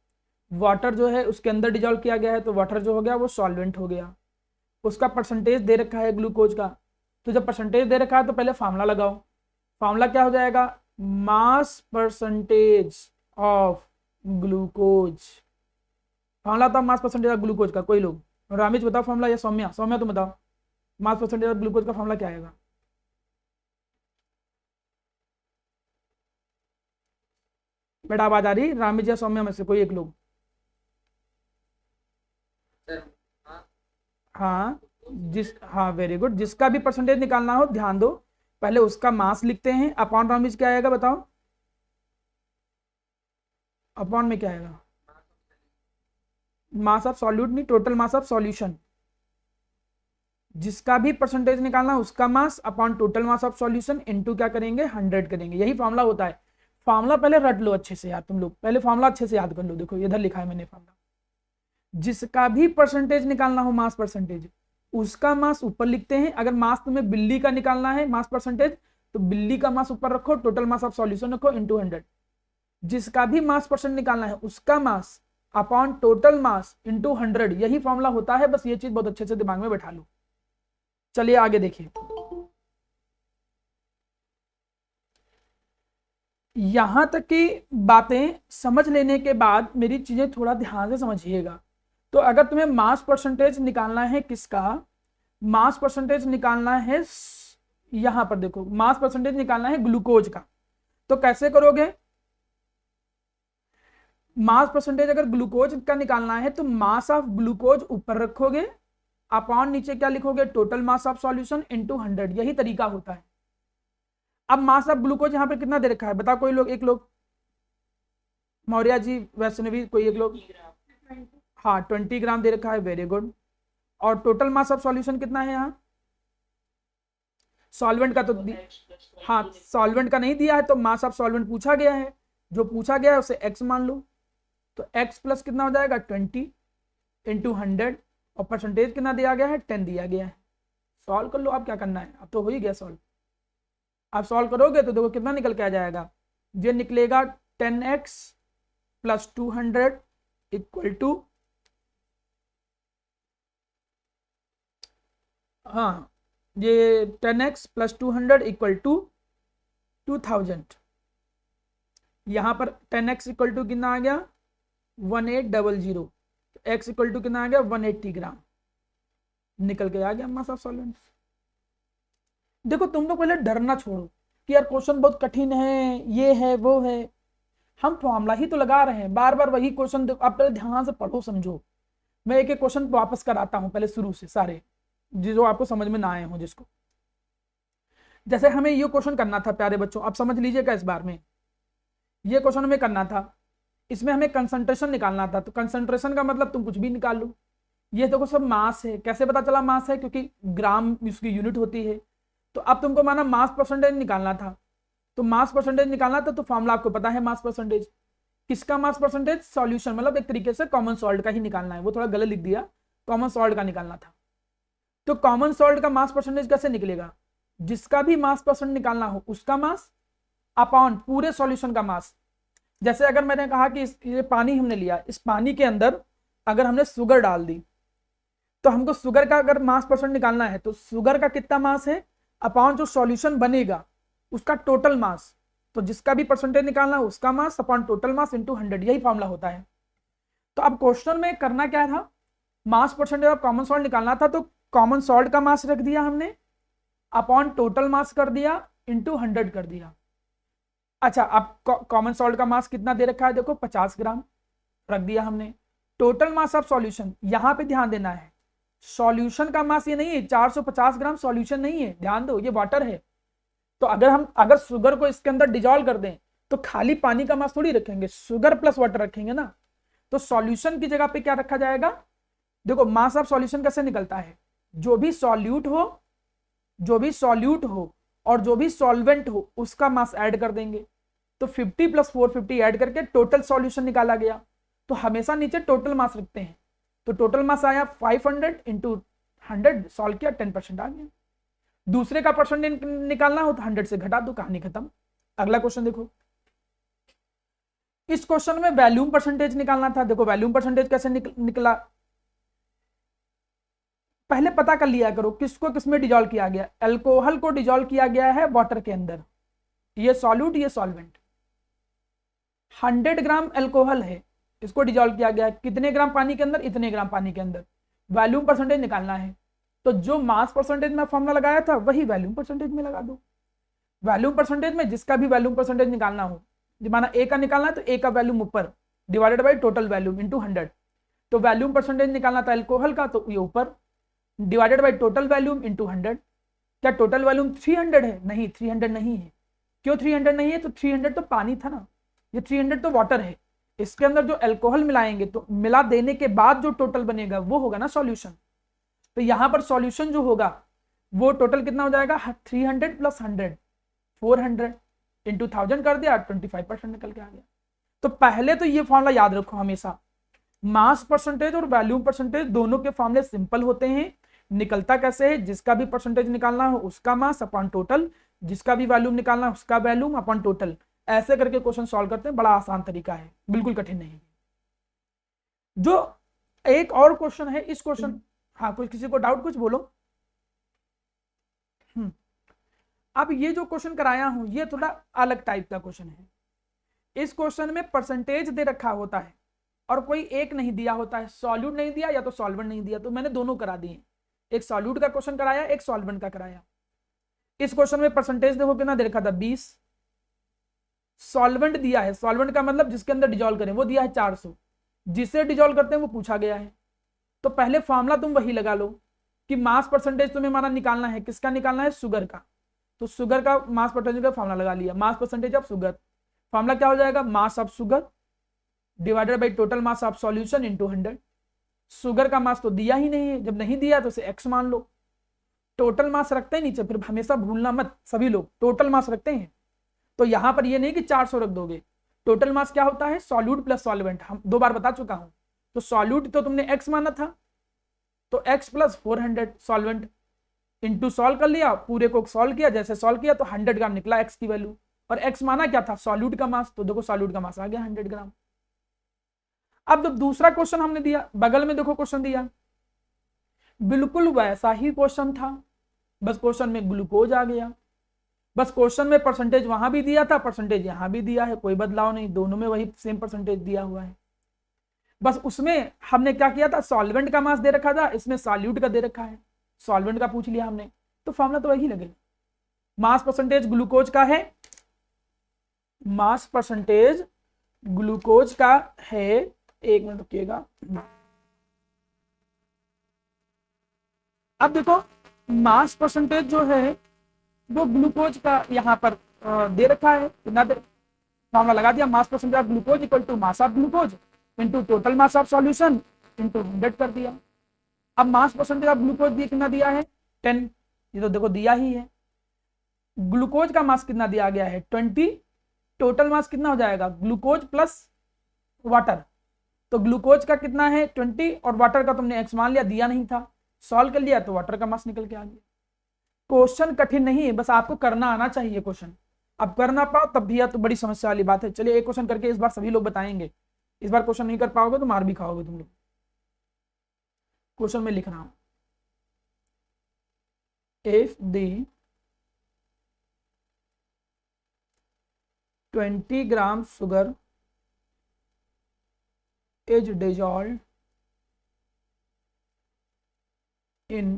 वाटर जो है उसके अंदर डिजॉल्व किया गया है, तो वाटर जो हो गया वो सॉल्वेंट हो गया। उसका परसेंटेज दे रखा है ग्लूकोज का, तो जब परसेंटेज दे रखा है तो पहले फार्मूला लगाओ। फार्मूला क्या हो जाएगा, मास परसेंटेज ऑफ ग्लूकोज। फार्मूला था मास परसेंटेज ऑफ ग्लूकोज का, कोई लोग, रामिज बताओ फार्मूला, या सौम्या, सौम्या तुम बताओ मास परसेंटेज ऑफ ग्लूकोज का फार्मूला क्या आएगा। बेटा आवाज आ रही, रामिज या सौम्या में से कोई एक लोग। हाँ हाँ वेरी गुड, जिसका भी परसेंटेज निकालना हो ध्यान दो, पहले उसका मास लिखते हैं, अपॉन रामिज क्या आएगा बताओ, अपॉन में क्या आएगा, मास ऑफ सॉल्यूट नहीं, टोटल मास ऑफ सॉल्यूशन। जिसका भी परसेंटेज निकालना है उसका mass upon total mass of solution into क्या करेंगे, 100 करेंगे। यही फॉर्मूला होता है। फॉर्मूला पहले रट लो अच्छे से यार, तुम लोग पहले फॉर्मूला अच्छे से याद कर लो। देखो इधर लिखा है मैंने फॉर्मूला, जिसका भी परसेंटेज निकालना हो, मास परसेंटेज, उसका मास ऊपर लिखते हैं। अगर मास तुम्हें बिल्ली का निकालना है, मास परसेंटेज, तो बिल्ली का मास ऊपर रखो, टोटल मास ऑफ सॉल्यूशन रखो इनटू 100। जिसका भी मास परसेंट निकालना है उसका mass upon total mass into 100, यही फॉर्मूला होता है। बस ये चीज बहुत अच्छे से दिमाग में बैठा लो। चलिए आगे देखिए, यहां तक की बातें समझ लेने के बाद मेरी चीजें थोड़ा ध्यान से समझिएगा। तो अगर तुम्हें मास परसेंटेज निकालना है किसका, मास परसेंटेज निकालना है यहां पर देखो मास परसेंटेज निकालना है ग्लूकोज का, तो कैसे करोगे? मास परसेंटेज अगर ग्लूकोज का निकालना है तो मास ऑफ ग्लूकोज ऊपर रखोगे, अपॉन नीचे क्या लिखोगे? Total mass of solution into 100, यही तरीका होता है। अब मास ऑफ ग्लूकोज यहां पे कितना दे रखा है बताओ, कोई लोग, एक लोग, मौर्य जी, वैष्णवी, कोई एक लोग। हाँ 20 ग्राम दे रखा है, वेरी गुड। और टोटल मास ऑफ सॉल्यूशन कितना है यहाँ? सॉल्वेंट का तो हाँ सॉल्वेंट का नहीं दिया है, तो मास ऑफ सॉल्वेंट पूछा गया है, जो पूछा गया है उसे x मान लो, तो x प्लस कितना हो जाएगा? 20 इंटू 100, और परसेंटेज कितना दिया गया है? 10 दिया गया है। सॉल्व कर लो, अब क्या करना है, अब तो हो ही गया सॉल्व। आप सॉल्व करोगे तो देखो कितना निकल के आ जाएगा, ये निकलेगा 10x प्लस 200 इक्वल टू, हाँ ये 10x प्लस 200 इक्वल टू 2000। यहाँ पर 10x इक्वल टू कितना आ गया? 1800, x इक्वल टू कितना आ गया? 180 ग्राम निकल के आ गया मास ऑफ सॉल्वेंट। देखो तुम लोग पहले डरना छोड़ो कि यार क्वेश्चन बहुत कठिन है, ये है वो है, हम फॉर्मूला ही तो लगा रहे हैं, बार बार वही क्वेश्चन। आप पहले ध्यान से पढ़ो समझो, मैं एक एक क्वेश्चन वापस कराता हूं पहले शुरू से सारे, जो आपको समझ में ना आए हो जिसको। जैसे हमें ये क्वेश्चन करना था प्यारे बच्चों, आप समझ लीजिएगा इस बार में, ये क्वेश्चन हमें करना था, इसमें हमें कंसंट्रेशन निकालना था। तो कंसंट्रेशन का मतलब तुम कुछ भी निकाल लो, ये देखो सब मास है। कैसे पता चला मास है? क्योंकि ग्राम इसकी यूनिट होती है। तो अब तुमको माना मास परसेंटेज निकालना था, तो मास परसेंटेज निकालना था, तो फॉर्मूला आपको पता है मास परसेंटेज। किसका मास परसेंटेज? सॉल्यूशन, मतलब एक तरीके से कॉमन सॉल्ट का ही निकालना है, वो थोड़ा गलत लिख दिया, कॉमन सॉल्ट का निकालना था। तो कॉमन सॉल्ट का मास परसेंटेज कैसे निकलेगा? जिसका भी मास परसेंट निकालना हो उसका मास अपॉन पूरे सॉल्यूशन का मास। जैसे अगर मैंने कहा कि ये पानी हमने लिया, इस पानी के अंदर अगर हमने शुगर डाल दी, तो हमको शुगर का अगर मास परसेंट निकालना है तो शुगर का कितना मास है अपॉन जो सॉल्यूशन बनेगा उसका टोटल मास। तो जिसका भी परसेंटेज निकालना है उसका mass upon total mass into 100, यही फॉर्मूला होता है। तो अब क्वेश्चन में करना क्या था? मास परसेंटेज ऑफ कॉमन सॉल्ट निकालना था, तो कॉमन सॉल्ट का मास रख दिया हमने, अपॉन टोटल मास कर दिया, इनटू 100 कर दिया। अच्छा अब कॉमन सॉल्ट का मास कितना दे रखा है? देखो 50 ग्राम रख दिया हमने। टोटल मास ऑफ सॉल्यूशन, यहां पे ध्यान देना है, सॉल्यूशन का मास ये नहीं है, 450 ग्राम सॉल्यूशन नहीं है, ध्यान दो, ये वाटर है। तो अगर शुगर को इसके अंदर डिजोल्व कर दें तो खाली पानी का मास थोड़ी रखेंगे, शुगर प्लस वाटर रखेंगे ना। तो सॉल्यूशन की जगह पे क्या रखा जाएगा? देखो मास ऑफ सॉल्यूशन कैसे निकलता है? जो भी सॉल्यूट हो और जो भी सॉल्वेंट हो उसका मास ऐड कर देंगे। तो 50 प्लस 450 ऐड करके टोटल सॉल्यूशन निकाला गया। तो हमेशा नीचे टोटल मास रखते हैं, तो टोटल मास आया 500 इंटू 100, सॉल्व किया 10% आ गया। दूसरे का परसेंटेज निकालना हो तो 100 से घटा दो, कहानी खत्म। अगला क्वेश्चन देखो, इस क्वेश्चन में वैल्यूम परसेंटेज निकालना था। देखो वैल्यूम परसेंटेज कैसे निकला, पहले पता कर लिया करो किसको किसमें डिजोल्व किया गया। अल्कोहल को डिजोल्व किया गया है वाटर के अंदर, ये सॉल्यूट ये सॉल्वेंट। 100 ग्राम अल्कोहल है, इसको डिजोल्व किया गया है कितने ग्राम पानी के अंदर? इतने ग्राम पानी के अंदर। वैल्यूम परसेंटेज निकालना है, तो जो मास परसेंटेज में फॉर्मूला लगाया था वही वैल्यूम परसेंटेज में लगा दो। वैल्यूम परसेंटेज में जिसका भी वैल्यूम परसेंटेज निकालना हो, माना ए का निकालना है तो ए का वैल्यूम ऊपर divided by total volume into 100। तो वैल्यूम परसेंटेज निकालना था अल्कोहल का, तो ये ऊपर divided by total volume into 100। क्या टोटल वैल्यूम 300 है? नहीं 300 नहीं है। क्यों 300 नहीं है? तो 300 तो पानी था ना, ये 300 तो वाटर है। इसके अंदर जो अल्कोहल मिलाएंगे तो मिला देने के बाद जो टोटल बनेगा वो होगा ना सॉल्यूशन। तो यहां पर सॉल्यूशन जो होगा वो टोटल कितना हो जाएगा? 300 प्लस 100 400 इंटू 1000 कर दिया, 25% निकल के आ गया। तो पहले तो ये फॉर्मूला याद रखो हमेशा, मास परसेंटेज और वैल्यूम परसेंटेज दोनों के फॉर्मूले सिंपल होते हैं। निकलता कैसे है? जिसका भी परसेंटेज निकालना हो उसका मास अपॉन टोटल, जिसका भी वैल्यूम निकालना है उसका वैल्यूम अपॉन टोटल। ऐसे करके क्वेश्चन सॉल्व करते हैं, बड़ा आसान तरीका है, बिल्कुल कठिन नहीं। जो एक और क्वेश्चन है इस क्वेश्चन, हाँ कुछ किसी को डाउट कुछ बोलो। अब ये जो क्वेश्चन कराया हूं ये थोड़ा अलग टाइप का क्वेश्चन है। इस क्वेश्चन में परसेंटेज दे रखा होता है और कोई एक नहीं दिया होता है, सॉल्यूट नहीं दिया या तो सॉल्वेंट नहीं दिया, तो मैंने दोनों करा दिए, एक सॉल्यूट का क्वेश्चन कराया एक सॉल्वेंट का कराया। इस क्वेश्चन में परसेंटेज देखो कितना दे रखा था 20। सॉल्वेंट दिया है, सॉल्वेंट का मतलब जिसके अंदर डिजोल्व करें, वो दिया है 400। जिसे डिजोल्व करते हैं वो पूछा गया है। तो पहले फॉर्मूला तुम वही लगा लो कि मास परसेंटेज तुम्हें माना निकालना है, किसका निकालना है, शुगर का। तो शुगर का मास परसेंटेज का फॉर्मूला लगा लिया, मास परसेंटेज ऑफ शुगर। फॉर्मूला क्या हो जाएगा, mass of sugar divided by total mass of solution into 100। Sugar का मास तो दिया ही नहीं है, जब नहीं दिया तो उसे एक्स मान लो। टोटल मास रखते हैं नीचे, फिर हमेशा भूलना मत, सभी लोग टोटल मास रखते हैं। तो यहां पर ये नहीं कि 400 रख दोगे, टोटल मास क्या होता है, सॉल्यूट प्लस सॉल्वेंट, हम 2 बार बता चुका हूं। तो सॉल्यूट तो तुमने एक्स माना था, तो x plus 400 solvent into solve कर लिया, पूरे को सॉल्व किया, जैसे सॉल्व किया तो 100 ग्राम निकला एक्स की वैल्यू। और एक्स माना क्या था, सॉल्यूट का मास, तो देखो सॉल्यूट का मास आ गया 100 ग्राम। अब जब दूसरा क्वेश्चन हमने दिया, बगल में देखो क्वेश्चन दिया, बिल्कुल वैसा ही क्वेश्चन था, बस क्वेश्चन में ग्लूकोज आ गया। बस क्वेश्चन में परसेंटेज वहां भी दिया था, परसेंटेज यहां भी दिया है, कोई बदलाव नहीं, दोनों में वही सेम परसेंटेज दिया हुआ है। बस उसमें हमने क्या किया था, सॉल्वेंट का मास दे रखा था, इसमें सॉल्यूट का दे रखा है, सॉल्वेंट का पूछ लिया हमने, तो फॉर्मूला तो वही लगेगा। मास परसेंटेज ग्लूकोज का है, मास परसेंटेज ग्लूकोज का है, एक मिनट रुकिएगा। अब देखो मास परसेंटेज जो है वो ग्लूकोज का यहाँ पर दे रखा है, फॉर्मूला लगा दिया, mass percentage of glucose equal to mass of glucose into total mass of solution into 100 कर दिया। अब मास परसेंटेज ऑफ ग्लूकोज दिया कितना दिया है 10, ये तो देखो दिया ही है। ग्लूकोज का मास कितना दिया गया है 20, टोटल मास कितना हो जाएगा ग्लूकोज प्लस वाटर, तो ग्लूकोज का कितना है 20 और वाटर का तुमने एक्स मान लिया, दिया नहीं था, सॉल्व कर लिया तो वाटर का मास निकल के आ गया। क्वेश्चन कठिन नहीं है, बस आपको करना आना चाहिए क्वेश्चन। अब कर ना पाओ तब भी तो बड़ी समस्या वाली बात है। चलिए एक क्वेश्चन करके इस बार सभी लोग बताएंगे, इस बार क्वेश्चन नहीं कर पाओगे तो मार भी खाओगे तुम लोग। क्वेश्चन में लिख रहा हूं, if the 20 gram sugar is dissolved in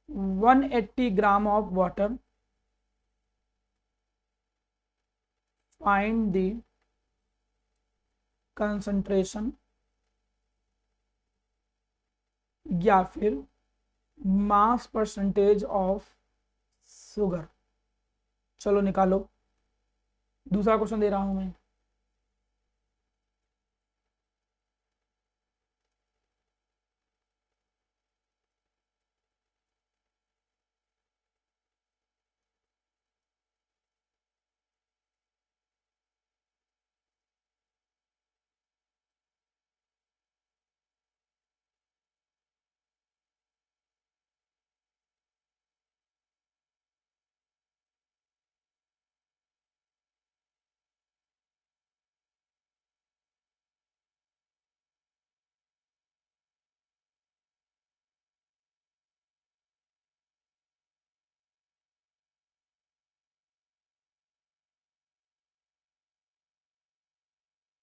180 gram of water, find the concentration, या फिर मास परसेंटेज ऑफ शुगर। चलो निकालो, दूसरा क्वेश्चन दे रहा हूं मैं।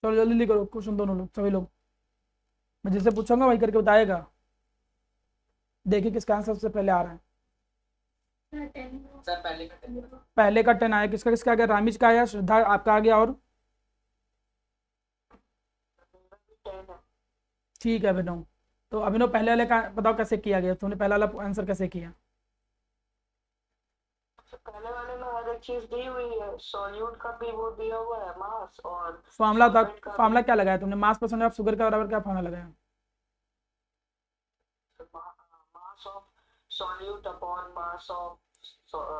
चलो जल्दी जल्दी करो क्वेश्चन, दोनों लोग सभी लोग, मैं जिससे पूछूंगा वही करके बताएगा। देखिए किसका आंसर सबसे पहले आ रहा है। सर पहले का 10 आया, किसका किसका आ गया, रामिज का आया, श्रद्धा आपका आ गया, और ठीक है अभिनव। तो अभिनव पहले वाले का बताओ कैसे किया गया, तुमने पहला वाला आंसर कैसे किया। पहले वाले में हर एक चीज दी हुई है, सॉल्यूट का भी वो दिया हुआ है मास, और फॉर्मूला था, solvent का भी फॉर्मूला क्या लगाया तुमने, मास परसेंटेज ऑफ शुगर का बराबर क्या फॉर्मूला लगाया। Mass of solute upon mass of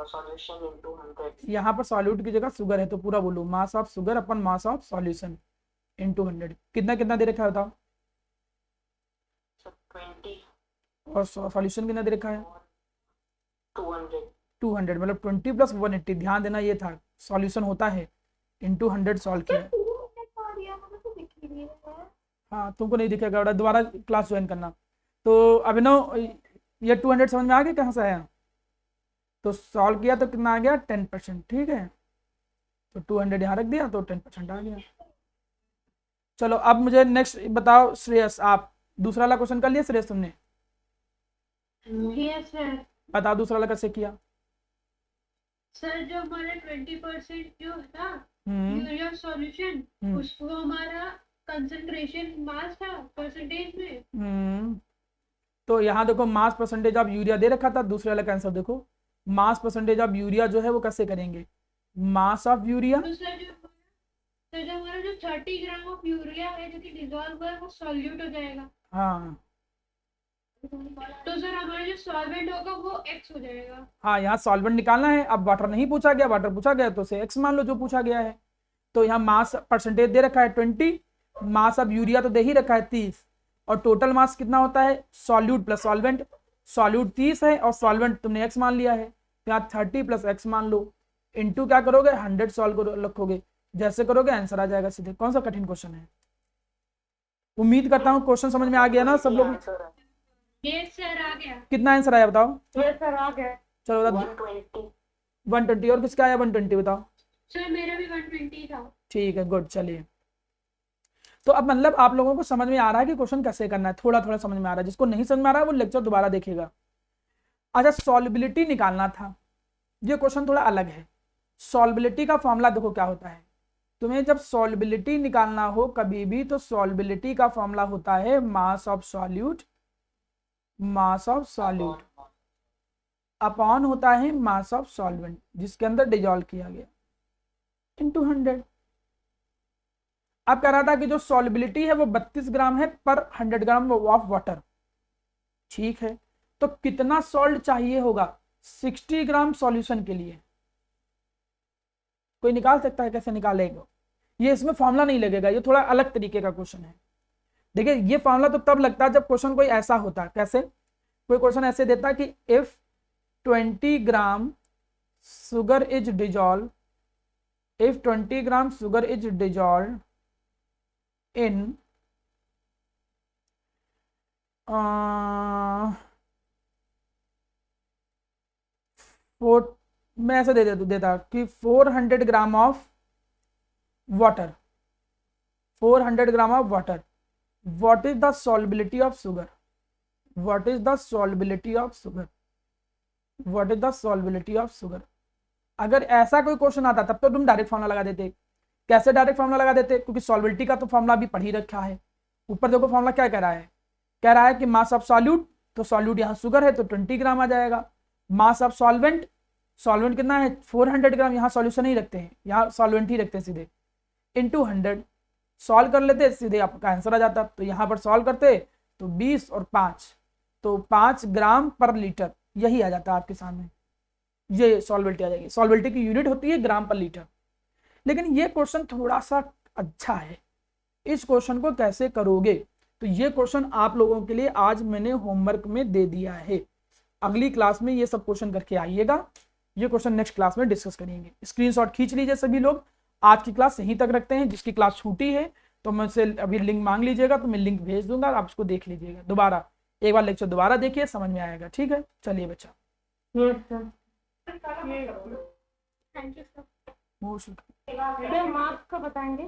solution into 100। यहाँ पर सॉल्यूट की जगह शुगर है तो पूरा बोलो, mass of sugar upon mass of solution into 100। कितना कितना दे रखा है बताओ, 20 और सॉल्यूशन कितना दे रखा है 200। 200, मतलब 20 प्लस 180, ध्यान देना ये था सॉल्यूशन होता है इनटू 100 सॉल्व किया। हाँ तुमको नहीं दिखेगा, दोबारा क्लास ज्वाइन करना। तो अभिनव ये 200 समझ में आ गया कहाँ से आया, तो सॉल्व किया तो कितना आ गया 10%, ठीक है, तो 200 यहाँ रख दिया तो 10% आ गया। चलो अब मुझे नेक्स्ट बताओ श्रेयस, आप दूसरा वाला क्वेश्चन कर लिया श्रेयस तुमने, बताओ दूसरा वाला कैसे किया। सर जो हमारा 20% जो था हम्म यूरिया सॉल्यूशन हम्म उसको हमारा कंसंट्रेशन मास था परसेंटेज में। तो यहाँ देखो मास परसेंटेज ऑफ यूरिया दे रखा था, दूसरे वाला का आंसर देखो, मास परसेंटेज ऑफ यूरिया जो है वो कैसे करेंगे, मास ऑफ यूरिया, तो सर जो हमारा जो 30 ग्राम ऑफ यूरिया है जो कि डिजोल्व हुआ है वो सॉल्यूट हो जाएगा। हाँ तो सर हमारा जो सॉल्वेंट होगा वो एक्स हो जाएगा। हाँ, यहाँ सॉल्वेंट निकालना है। अब वाटर नहीं पूछा गया, वाटर पूछा गया तो उसे एक्स मान लो जो पूछा गया है। तो यहाँ मास परसेंटेज दे रखा है 20, मास ऑफ यूरिया तो दे ही रखा है 30, और टोटल मास कितना होता है सॉल्यूट प्लस सॉल्वेंट, सॉल्यूट 30 है और सॉल्वेंट तुमने एक्स मान लिया है, तो यहाँ 30 प्लस एक्स मान लो, इंटू क्या करोगे 100 सॉल्व रखोगे, जैसे करोगे आंसर आ जाएगा सीधे। कौन सा कठिन क्वेश्चन है? उम्मीद करता हूँ क्वेश्चन समझ में आ गया ना सब लोग। आंसर है ये सर आ गया। कितना आंसर आया बताओ? ये सर आ गया। चलो बताओ। 120। 120 और किसका आया 120 बताओ? सर मेरा भी 120 था। ठीक है, गुड। चलिए, तो अब मतलब आप लोगों को समझ में आ रहा है कि क्वेश्चन कैसे करना है, थोड़ा थोड़ा समझ में आ रहा है। जिसको नहीं समझ में आ रहा है वो लेक्चर दोबारा देखेगा। अच्छा, सॉल्युबिलिटी निकालना था, ये क्वेश्चन थोड़ा अलग है। सॉल्युबिलिटी का फॉर्मूला देखो क्या होता है। तुम्हें जब सॉल्युबिलिटी निकालना हो कभी भी, तो सॉल्युबिलिटी का फॉर्मूला होता है mass of solute, mass of solute upon होता है मास ऑफ सॉल्वेंट जिसके अंदर डिजॉल्व किया गया, इनटू 100। अब कह रहा था कि जो सॉल्युबिलिटी है वो 32 ग्राम है पर 100 ग्राम ऑफ वाटर। ठीक है, तो कितना सॉल्ट चाहिए होगा 60 ग्राम सॉल्यूशन के लिए? कोई निकाल सकता है? कैसे निकालेगा? ये इसमें फॉर्मूला नहीं लगेगा, ये थोड़ा अलग तरीके का क्वेश्चन है। देखिए, ये फॉर्मूला तो तब लगता है जब क्वेश्चन कोई ऐसा होता है। कैसे? कोई क्वेश्चन ऐसे देता है कि if 20 gram sugar is dissolved, if 20 gram sugar is dissolved in मैं ऐसे देता कि 400 ग्राम of water, 400 gram of water, what is the solubility of sugar, what is the solubility of sugar, what is the solubility of sugar. अगर ऐसा कोई क्वेश्चन आता तब तो तुम डायरेक्ट फॉर्मूला लगा देते। कैसे डायरेक्ट फॉर्मूला लगा देते? क्योंकि सॉल्युबिलिटी का तो फॉर्मूला भी पढ़ ही रखा है। ऊपर देखो फॉर्मूला क्या कह रहा है, कह रहा है कि मास ऑफ सॉल्यूट, तो सॉल्यूट यहाँ शुगर है तो 20 ग्राम आ जाएगा। मास ऑफ सॉल्वेंट, सॉल्वेंट कितना है 400 ग्राम, यहाँ सॉल्यूशन ही रखते हैं, यहाँ सॉल्वेंट ही रखते हैं सीधे, इनटू 100 सॉल्व कर लेते सीधे आपका आंसर आ जाता। तो यहाँ पर सॉल्व करते तो 20 और 5, तो 5 ग्राम पर लीटर, यही आ जाता है आपके सामने, ये सॉल्युबिलिटी आ जाएगी। सॉल्युबिलिटी की यूनिट होती है ग्राम पर लीटर। लेकिन ये क्वेश्चन थोड़ा सा अच्छा है, इस क्वेश्चन को कैसे करोगे? तो ये क्वेश्चन आप लोगों के लिए आज मैंने होमवर्क में दे दिया है। अगली क्लास में ये सब क्वेश्चन करके आइएगा, ये क्वेश्चन नेक्स्ट क्लास में डिस्कस करेंगे। स्क्रीनशॉट खींच लीजिए सभी लोग। आज की क्लास यहीं तक रखते हैं, जिसकी क्लास छूटी है तो मुझसे अभी लिंक मांग लीजिएगा, तो मैं लिंक भेज दूंगा, आप उसको देख लीजिएगा दोबारा, एक बार लेक्चर दोबारा देखिए, समझ में आएगा। ठीक है, चलिए बच्चा। Thank you sir. Most marks का बताएंगे?